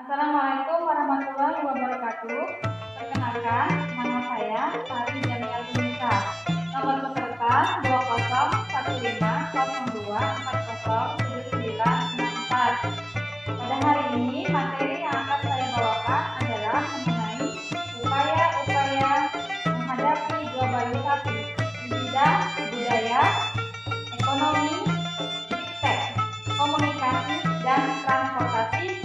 Assalamualaikum warahmatullahi wabarakatuh. Perkenalkan, nama saya Sari Jamial Tunisa. Nomor peserta 201502407964. Pada hari ini, materi yang akan saya bawakan adalah mengenai upaya-upaya menghadapi globalisasi di bidang budaya, ekonomi, siptek, komunikasi, dan transportasi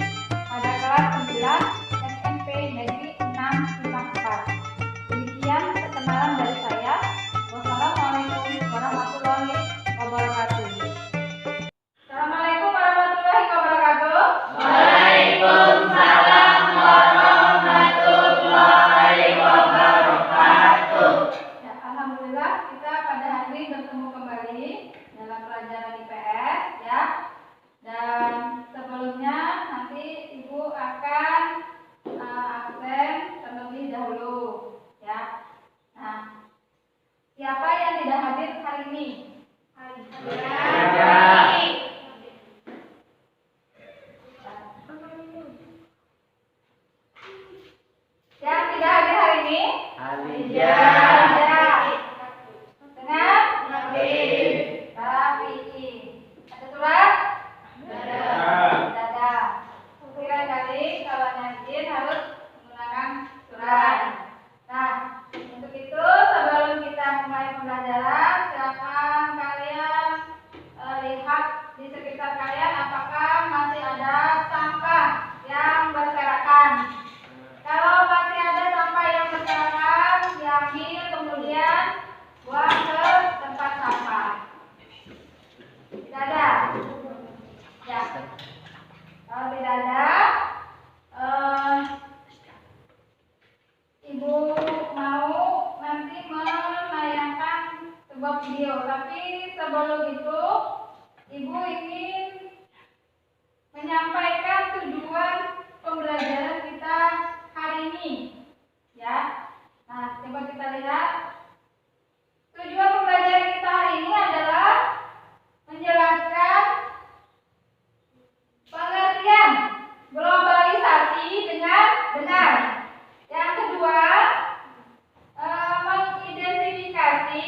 pada kelas 9 SMP Negeri 6 Simpang 4. Demikian perkenalan dari saya. Wassalamualaikum warahmatullahi wabarakatuh. Assalamualaikum warahmatullahi wabarakatuh. Waalaikumsalam warahmatullahi wabarakatuh. Ya, alhamdulillah kita pada hari ini bertemu kembali dalam pelajaran IPS ya. Dan sebelumnya nanti Ibu akan absen terlebih dahulu ya. Nah, siapa yang tidak hadir hari ini? Yang tidak hadir hari ini? Dengan Rafi'i. Ada surat? Ada. Kira-kira kalau nyajin harus menggunakan surat. Nah, untuk itu sebelum kita mulai pembelajaran, silakan kalian lihat di sekitar kalian apakah masih ada sampah yang berserakan. Kalau masih ada sampah yang berserakan, diambil kemudian buang ke tempat sampah. Tidak ada? Ya. Kalau tidak ada, Ibu mau nanti menayangkan sebuah video. Tapi sebelum itu, Ibu ingin menyampaikan tujuan pembelajaran kita hari ini. Ya. Nah, coba kita lihat. Tujuan pembelajaran kita hari ini adalah menjelaskan pengertian globalisasi dengan benar. Yang kedua, mengidentifikasi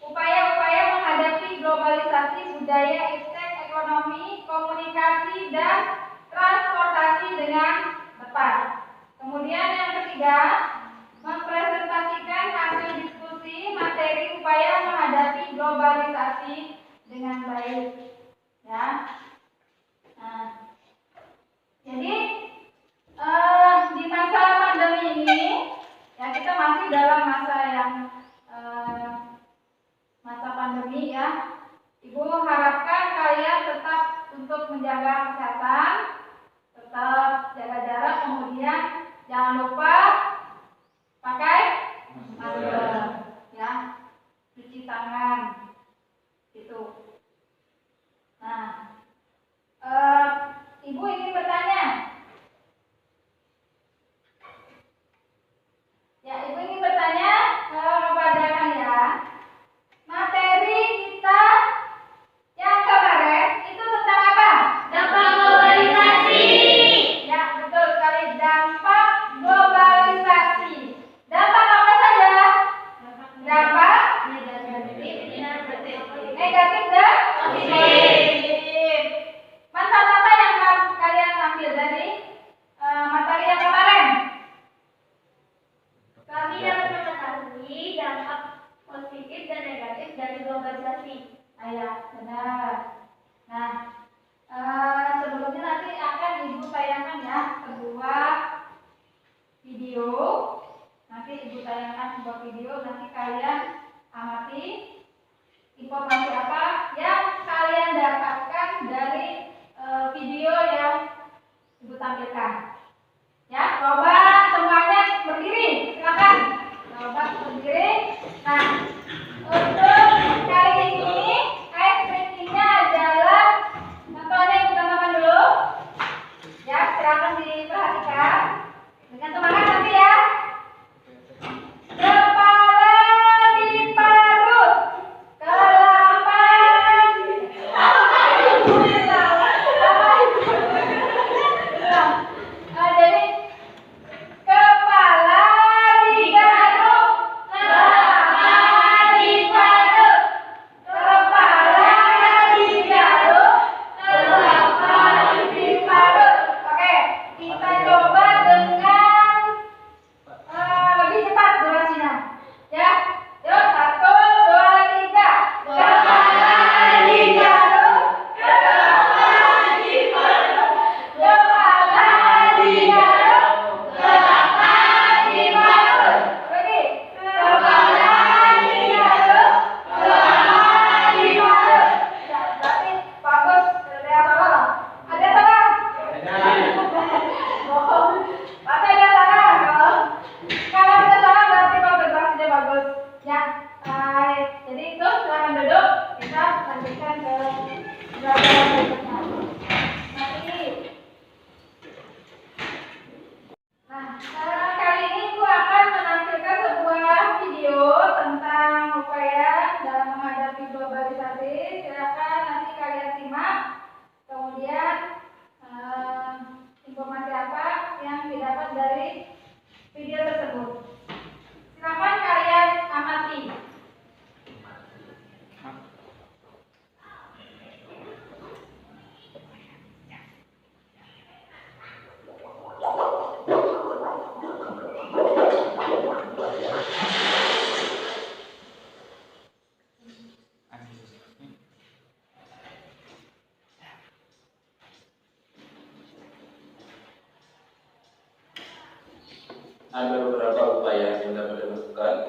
upaya-upaya menghadapi globalisasi budaya, iptek, ekonomi, komunikasi, dan transportasi dengan tepat. Kemudian yang ketiga, mempresentasikan hasil diskusi materi upaya menghadapi globalisasi dengan baik. Ya. Nah, jadi di masa pandemi ini, ya kita masih dalam masa yang masa pandemi ya. Ibu harapkan kalian tetap untuk menjaga kesehatan, tetap jaga jarak, kemudian jangan lupa pakai masker, ya, cuci tangan, gitu. Nah, Ibu ingin bertanya. Ya, Ibu ingin bertanya kepada kalian, materi kita yang kemarin itu tentang apa? Dampak globalisasi. Ya, betul sekali, dampak globalisasi. Dampak apa saja? Dampak negatif dan positif. Manfaat apa yang kalian ambil dari materi yang kemarin? Kami dapat mengetahui dampak positif dan negatif dari globalisasi. Ayah, benar. Nah, sebelumnya nanti akan Ibu tayangkan ya sebuah video. Nanti Ibu tayangkan sebuah video. Nanti kalian amati informasi apa yang kalian dapatkan dari video yang Ibu tampilkan. Ya, coba semuanya berdiri. Silakan. Coba berdiri. Nah, untuk kali ini activity-nya adalah contohnya Ibu tambahkan dulu. Ya, silakan diperhatikan. Dengan semangat nanti ya. Kepala diparut, kelapan.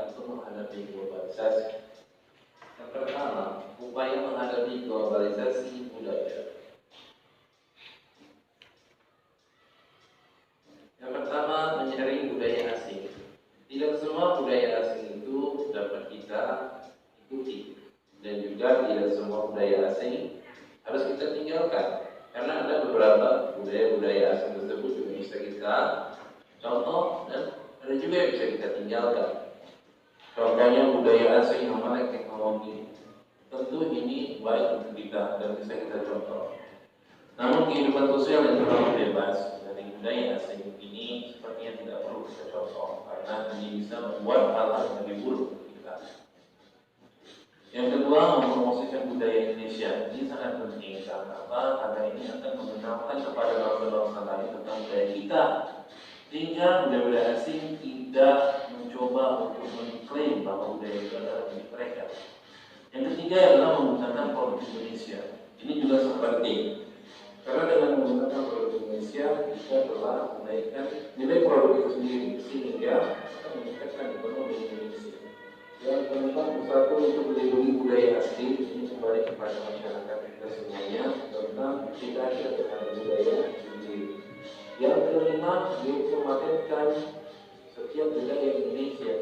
untuk menghadapi globalisasi. Yang pertama, upaya menghadapi globalisasi budaya. Yang pertama, menyaring budaya asing. Tidak semua budaya asing itu dapat kita ikuti, dan juga tidak semua budaya asing harus kita tinggalkan, karena ada beberapa budaya-budaya asing tersebut juga bisa kita contoh, dan ada juga yang bisa kita tinggalkan. Contohnya budaya asing yang melek teknologi, tentu ini baik untuk kita dan bisa kita contoh. Namun kehidupan sosial yang terlalu bebas dari budaya asing ini sepertinya tidak perlu kita contoh, karena ini bisa membuat hal-hal yang lebih buruk untuk kita. Yang kedua, mempromosikan budaya Indonesia. Ini sangat penting. Karena apa? Karena ini akan mengenalkan kepada bangsa-bangsa lain tentang budaya kita, sehingga budaya asing tidak mencoba untuk mengklaim bahwa budaya itu adalah milik mereka. Yang ketiga adalah menggunakan produk Indonesia. Ini juga sangat penting, karena dengan menggunakan produk Indonesia kita telah menaikkan nilai produk itu sendiri, sehingga akan meningkatkan ekonomi Indonesia. Yang keempat, bersatu untuk melindungi budaya asli. Ini kembali kepada masyarakat kita semuanya tentang kita terhadap budaya sendiri. Yang kelima, diupamatkan setiap budaya Indonesia.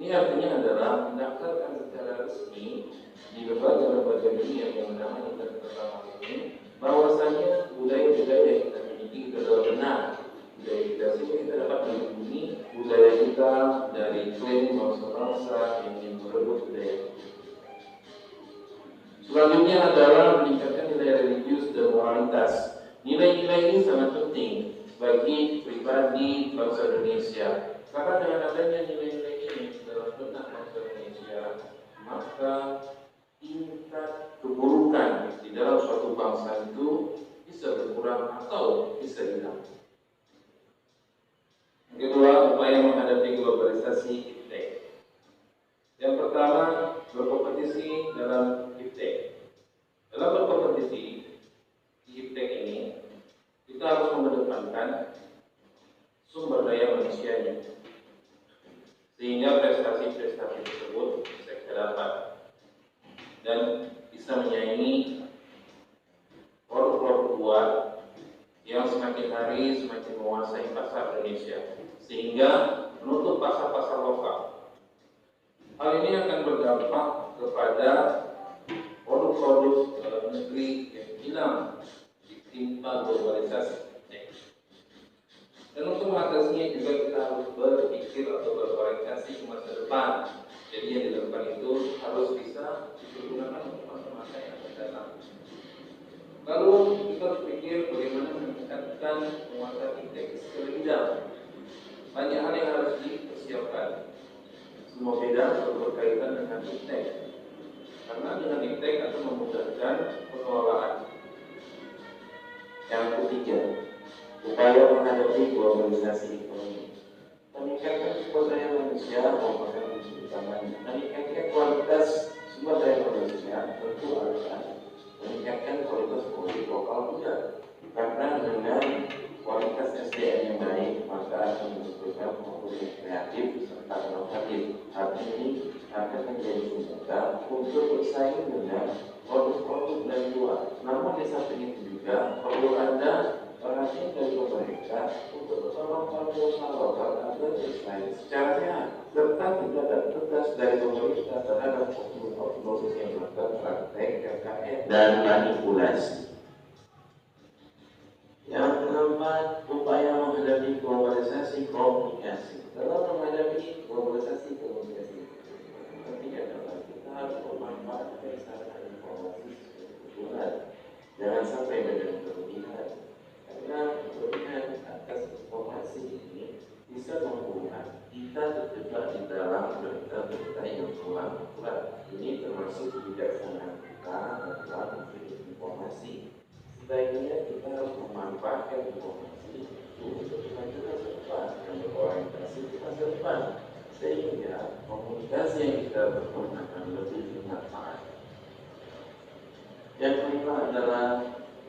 Ini artinya adalah mendaftarkan secara resmi di lembaga dunia yang namanya Interpersama ini, bahwasanya budaya-budaya yang kita miliki itu adalah benar budaya kita, sehingga kita dapat melindungi budaya kita dari klaim bangsa-bangsa yang ingin merebut budaya. Selanjutnya adalah meningkatkan nilai religius dan moralitas. Nilai-nilai ini sangat penting bagi pribadi bangsa Indonesia, karena dengan adanya nilai-nilai ini dalam benak bangsa Indonesia, maka tingkat keburukan di dalam suatu bangsa itu bisa berkurang atau bisa hilang. Yang kedua, upaya menghadapi globalisasi iptek. Yang pertama, berkompetisi dalam iptek. Dalam berkompetisi di iptek ini, kita harus mengedepankan sumber daya manusianya, sehingga prestasi-prestasi tersebut bisa kita dapat dan bisa menyaingi produk-produk luar yang semakin hari semakin menguasai pasar Indonesia, sehingga menutup pasar-pasar lokal. Hal ini akan berdampak kepada produk-produk dalam negeri yang hilang ditimpa globalisasi. Dan untuk mengatasinya juga kita harus berpikir atau berorientasi ke masa depan. Jadi yang dilakukan itu harus bisa digunakan untuk masa-masa yang akan datang. Lalu kita harus pikir bagaimana meningkatkan penguasaan iptek secara bidang. Banyak hal yang harus dipersiapkan. Semua bidang berkaitan dengan iptek, karena dengan iptek akan memudahkan pengelolaan. Yang ketiga, upaya menghadapi globalisasi ekonomi. Meningkatkan sumber daya manusia merupakan kunci utama. Meningkatkan kualitas sumber daya manusia tentu akan meningkatkan kualitas produk lokal juga. Karena dengan kualitas SDM yang baik, maka akan menghasilkan produk yang kreatif serta inovatif. Hal ini akan menjadi sumber untuk bersaing dengan produk-produk dari luar. Namun di samping itu juga perlu ada perhatian dari pemerintah untuk mendorong pengusaha lokal agar bersaing secara sehat, serta tindakan tegas dari pemerintah terhadap oknum-oknum yang melakukan praktek KKN dan manipulasi. Yang keempat, upaya menghadapi globalisasi komunikasi. Dalam menghadapi globalisasi komunikasi, penting adalah kita harus memanfaatkan sarana informasi sesuai kebutuhan. Jangan sampai dengan berlebihan, karena berlebihan atas informasi ini bisa membuat kita terjebak di dalam berita-berita yang kurang akurat. Ini termasuk kebijaksanaan kita dalam memberi informasi. Sebaiknya kita harus memanfaatkan informasi itu untuk masa depan dan berorientasi ke masa depan, sehingga komunikasi yang kita bertemu akan lebih bermanfaat. Yang kelima adalah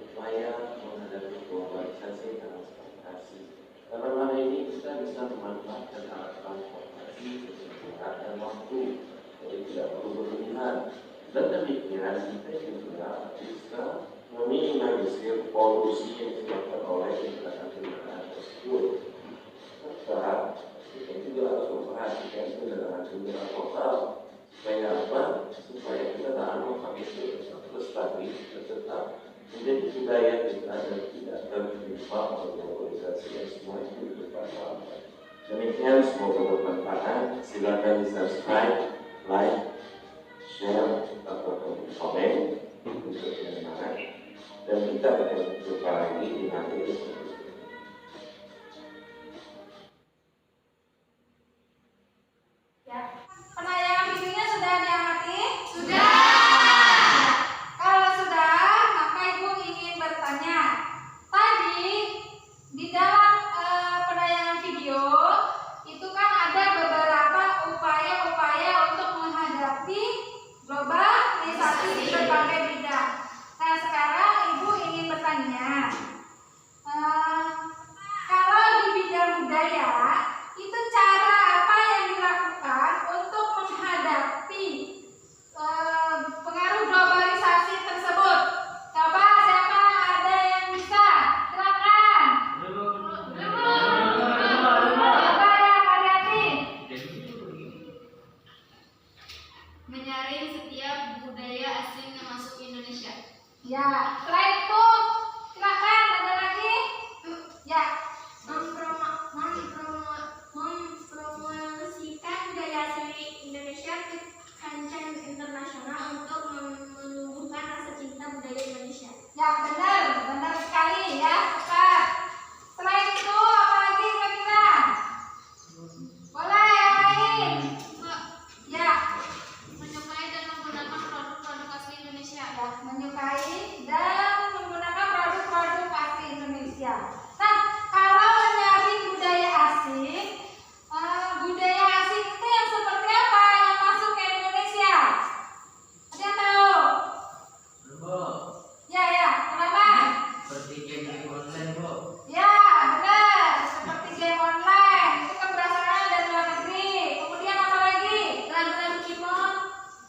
upaya menghadapi globalisasi transportasi. Dalam hal ini kita bisa memanfaatkan alat transportasi sesuai dan waktu, jadi tidak perlu berlebihan. Dan demikian kita juga bisa meminimalisir polusi yang disebabkan oleh kendaraan tersebut. Serta kita juga harus memperhatikan kendaraan lokal supaya apa? Supaya kendaraan lokal itu tetap lestari dan tetap menjadi budaya kita dan tidak tertimpa oleh globalisasi yang semua itu berkembang. Demikian, semoga bermanfaat. Silakan di subscribe, like, share, atau komen untuk yang mana. Dan kita akan berjumpa lagi di materi selanjutnya. Ya, penayangan videonya sudah diamati? Sudah. Kalau sudah, maka Ibu ingin bertanya. Tadi di dalam penayangan video itu kan ada beberapa upaya-upaya untuk menghadapi globalisasi di berbagai bidang. Nah, sekarang Ibu ingin bertanya, kalau di bidang budaya, itu cara apa yang dilakukan untuk menghadapi pengaruh globalisasi tersebut? Coba siapa ada yang bisa? Silakan. Coba ya, Karyati. Menyaring setiap budaya asing yang masuk Indonesia. Ya, selain itu, silakan ada lagi. Ya, mempromosikan budaya asli Indonesia ke kancah internasional untuk menumbuhkan rasa cinta budaya Indonesia. ya benar sekali ya, tepat. Selain itu, apa lagi kira-kira? Boleh yang lain? Ya, Menyukai dan menggunakan produk-produk asli Indonesia. ya, menyukai dan menggunakan produk-produk asli Indonesia. Nah, kalau menyaring budaya asing itu yang seperti apa yang masuk ke Indonesia? Ada yang tahu? Ya, kenapa? Seperti game online, Bu. Ya, benar. Seperti game online. Itu kan berasalnya dari luar negeri. Kemudian apa lagi? Lagu-lagu K-pop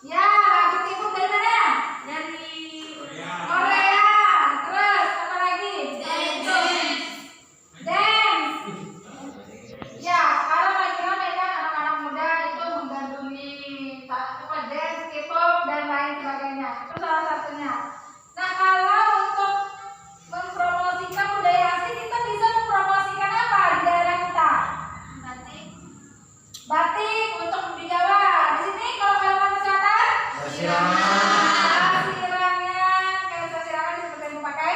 Ya, lagu K-pop dari mana? dari Korea. Terus apa lagi? Dance. Ya, sekarang lagi ramai kan anak-anak muda itu menggandrungi dance, K-pop dan lain sebagainya. Itu salah satunya. Nah, kalau untuk mempromosikan budaya asing, kita bisa mempromosikan apa di daerah kita? Batik untuk di Jawa. Di sini kalau Kalimantan Selatan, kain sasirangan seperti yang pakai.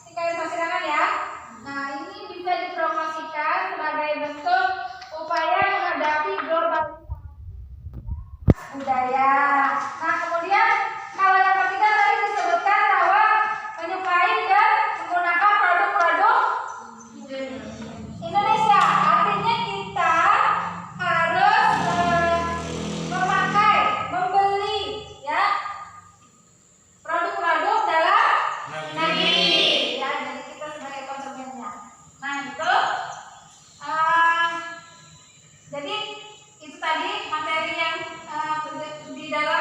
Ini kain sasirangan ya. Nah, ini bisa dipromosikan sebagai bentuk upaya menghadapi globalisasi budaya. Nah, kemudian kalau yang ketiga tadi disebutkan bahwa menyukai dan menggunakan produk-produk Indonesia. Artinya kita harus memakai, membeli ya produk-produk dalam negeri. Ya, jadi kita sebagai konsumennya. Nah, itu jadi itu tadi materi yang di dalam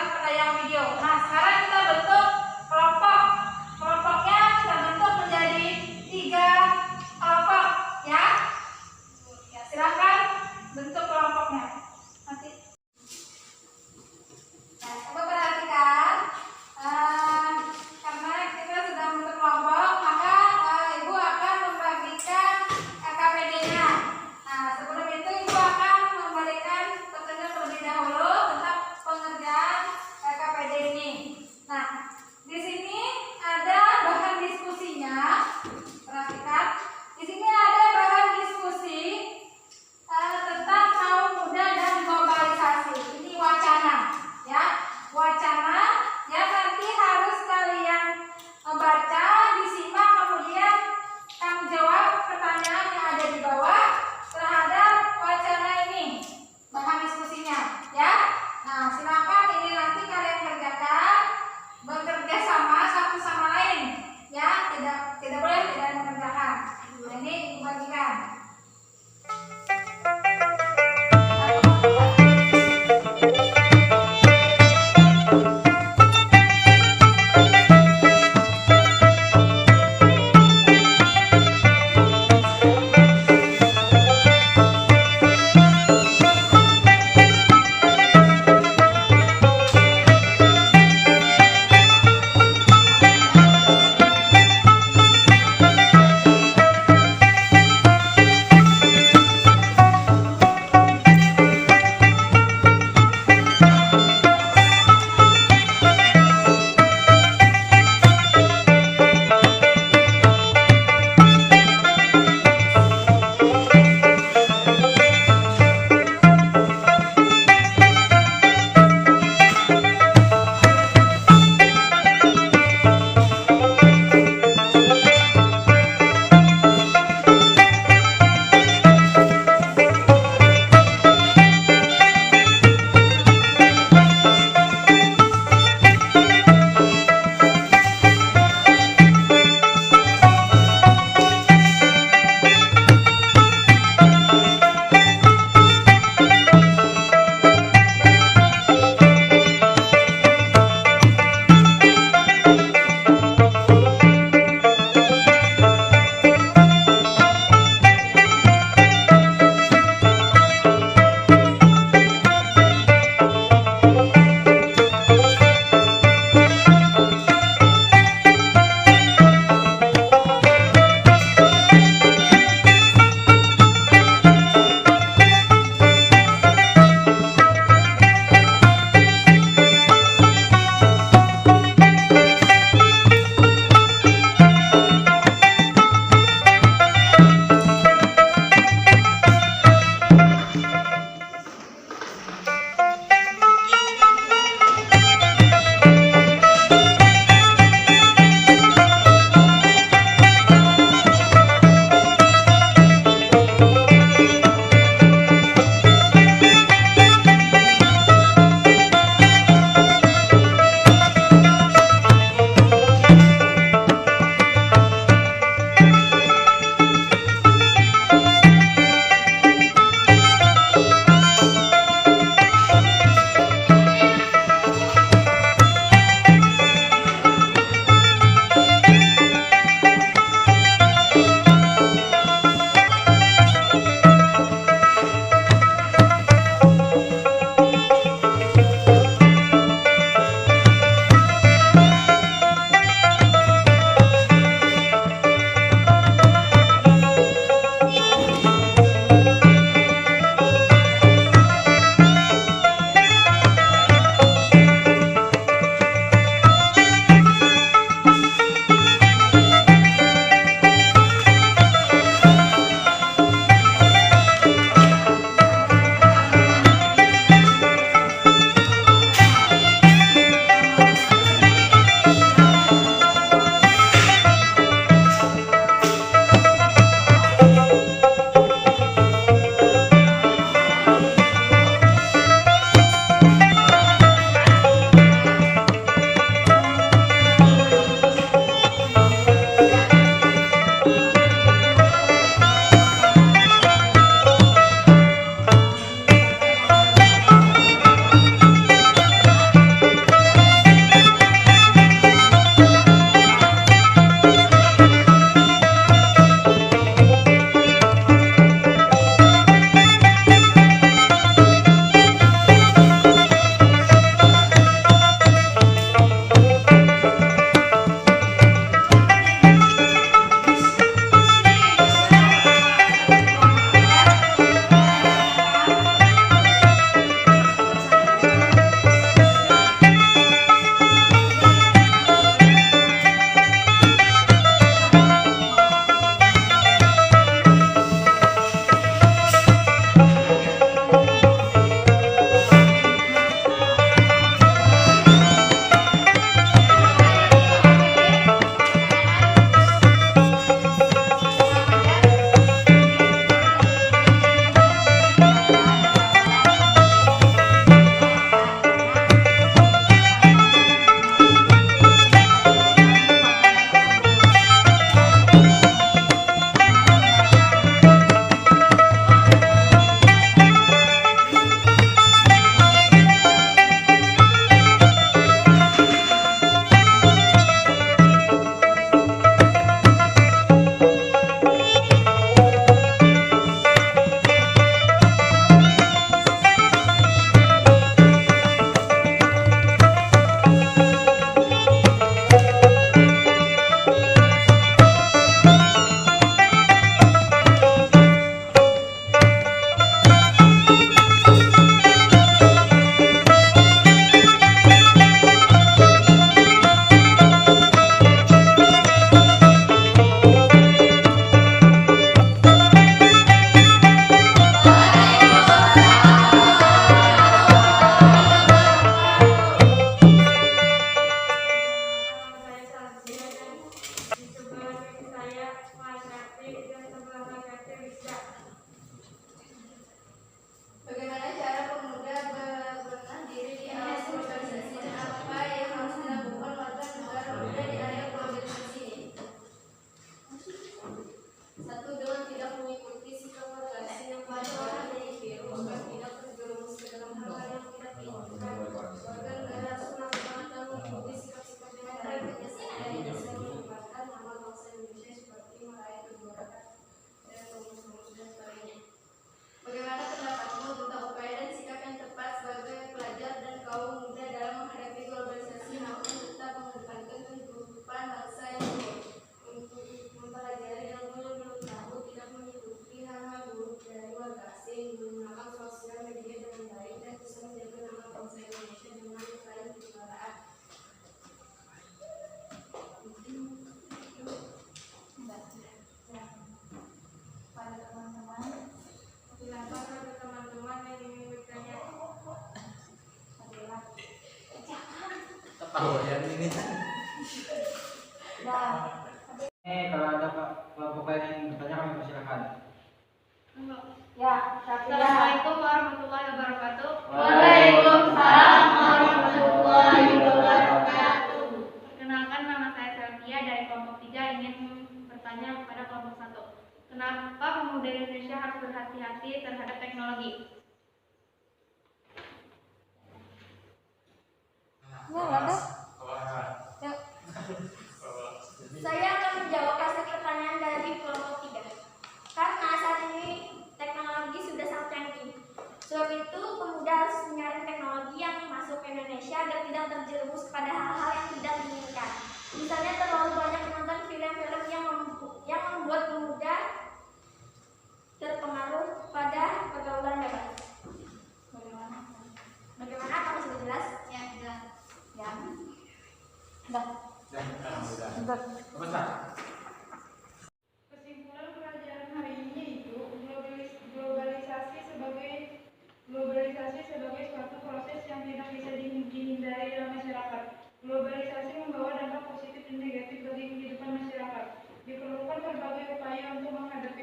Oh, yang ini. Nah, Kalau ada kelompok lain yang bertanya kami persilakan. ya, tapi ya. Assalamualaikum warahmatullahi wabarakatuh. Waalaikumsalam warahmatullahi wabarakatuh. Perkenalkan, nama saya Selvia dari kelompok 3 ingin bertanya kepada kelompok 1. Kenapa pemuda Indonesia harus berhati-hati terhadap teknologi? Ya, ada. Ya. Saya akan menjawab hasil pertanyaan dari kelompok 3. Karena saat ini teknologi sudah sangat canggih. Sebab itu pemuda harus menyaring teknologi yang masuk ke Indonesia agar tidak terjerumus pada hal-hal yang tidak diinginkan. Misalnya terlalu banyak menonton film-film yang membuat pemuda terpengaruh pada pergaulan bebas. Bagaimana? Apakah sudah jelas? Ya, jelas. Ya. Udah. Udah. Pesan. Kesimpulan pelajaran hari ini yaitu globalisasi sebagai suatu proses yang tidak bisa dihindari dalam masyarakat. Globalisasi membawa dampak positif dan negatif bagi kehidupan masyarakat. Diperlukan berbagai upaya untuk menghadapi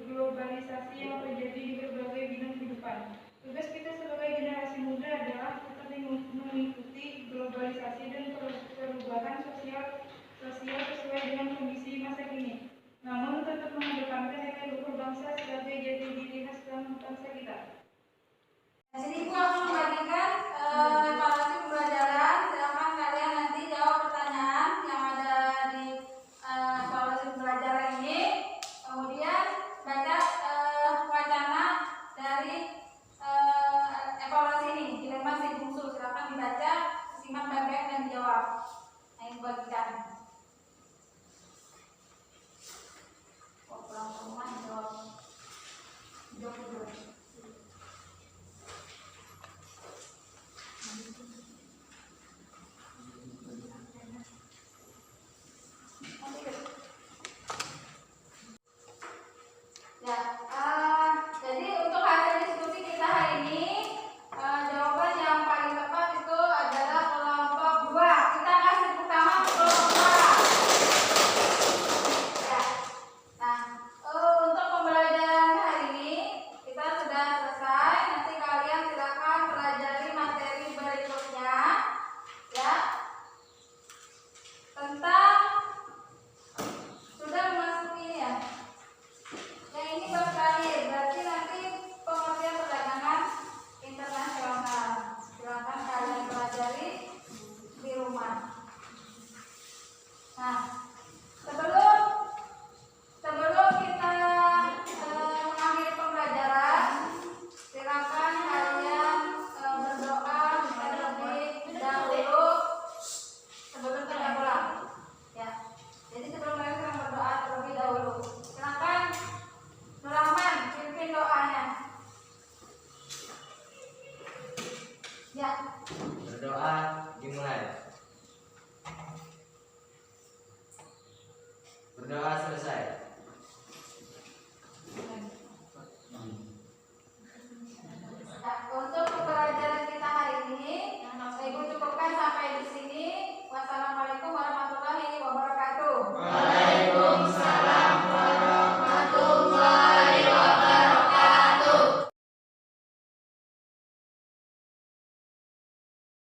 globalisasi yang terjadi di berbagai bidang kehidupan. Tugas kita sebagai generasi muda adalah tetap mengikuti globalisasi dan perubahan sosial sesuai dengan kondisi masa kini. Namun tetap mengedepankan nilai luhur bangsa sebagai jati diri khas bangsa kita. Di sini gua akan membagikan evaluasi pembelajaran. Silakan kalian nanti jawab pertanyaan yang ada di evaluasi pembelajaran ini. Kemudian baca wacana dari evaluasi ini. Dilema si bungsu. Silakan dibaca, simak baik-baik dan dijawab. Nah, ini bagikan. Pulang-pulang jawab. Jawab dulu. Ya, jadi untuk hasil diskusi kita hari ini, jawaban yang paling tepat itu adalah kelompok 2. Kita kasih pertama ke kelompok 2. Ya. Nah, untuk pembelajaran hari ini kita sudah selesai. Nanti kalian silakan pelajari materi berikutnya, ya. Tentang sudah memasuki ya. Yang ini bab terakhir, berarti nanti pengertian perdagangan internasional. Silakan kalian pelajari di rumah. Nah, sebelum kita mengakhiri pembelajaran, silakan kalian berdoa terlebih dahulu sebelum kita pulang. Ya, jadi sebelum kalian berdoa terlebih dahulu. Silakan Nur Rahman, pimpin doanya. Ya. Berdoa dimulai. Berdoa selesai.